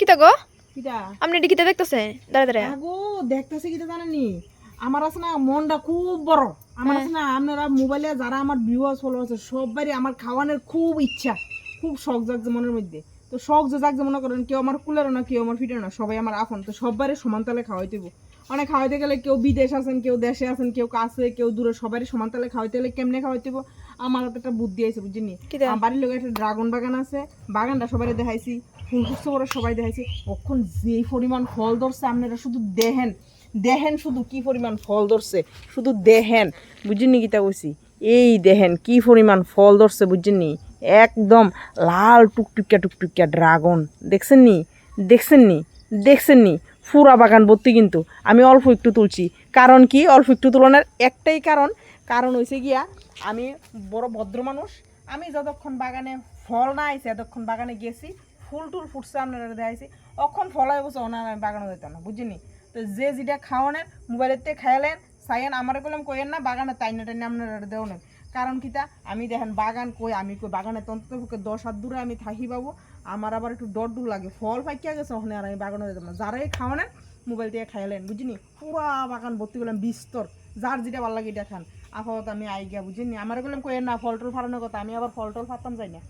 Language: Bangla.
কিতা গো কিটা আপনি এটি কিতা দেখতেছে দাঁড়া দাঁড়া আগো দেখতেছি কিটা জানেননি আমার আছে না মনটা খুব বড় আমার আছে না আপনারা মোবাইলে যারা আমার ভিউয়ার্স ফলোয়ার্স আছে সবারই আমার খাওয়ানোর খুব ইচ্ছা খুব শখ জাগছে মনের মধ্যে তো শখ যে জাগছে মনে করেন কেউ আমার কুলারও না কেউ আমার ফিটার না সবাই আমার আপন তো সবারই সমান তালে খাওয়াইতে হইব। অনেক খাওয়াইতে গেলে কেউ বিদেশ আছেন কেউ দেশে আছেন কেউ কাছে কেউ দূরে সবারই সমান তালে খাওয়াইতে গেলে কেমনে খাওয়াইতে হইব। আমার হাতে একটা বুদ্ধি আছে বুঝিনি কিতা আমার বাড়ির লোক একটা ড্রাগন বাগান আছে বাগানটা সবাই দেখাইছি ফুল ফুটছে করে সবাই দেখাইছি কখন যেই পরিমাণ ফল ধরছে আপনারা শুধু দেখেন দেখেন শুধু কি পরিমাণ ফল ধরছে শুধু দেখেন বুঝিনি কিতা কইছি এই দেখেন কি পরিমাণ ফল ধরছে বুঝিনি একদম লাল টুকটুকিয়া টুকটুকিয়া ড্রাগন দেখছেন নি দেখছেন নি দেখছেন নি পুরা বাগান ভর্তি কিন্তু আমি অল্প একটু তুলছি কারণ কি অল্প একটু তুলনার একটাই কারণ কারণ হয়েছে গিয়া আমি বড় ভদ্র মানুষ আমি যতক্ষণ বাগানে ফল না আইছে এতক্ষণ বাগানে গেছি ফুল টুল ফুটছে আপনারা দেখাইছি অখন ফলাই বসে ওনার আমি বাগানে যেতাম না বুঝিনি তো যে যেটা খাওয়ানেন মোবাইলের থেকে খাইলেন চাইয়েন আমার কইলাম কইেন না বাগানে টাইনে টাইনে আপনারা দেওনেন কারণ কিতা আমি দেখেন বাগান কই আমি কই বাগানে তন্ত্র 10 হাত দূরে আমি থাকি পাবো আমার আবার একটু ডর ডর লাগে ফল ফাইকিয়া গেছে ওখানে আর আমি বাগানে যেতাম না যারাই খাওয়ানেন মোবাইল থেকে খাইলেন বুঝিনি পুরা বাগান ভর্তি করলাম বিস্তর যার যেটা ভালো লাগে এটা খান আপাতত আমি আই গিয়া বুঝিনি আমার কইলাম কইেন না ফল টল ফাটানোর কথা আমি আবার ফল টল ফাটতাম যাই না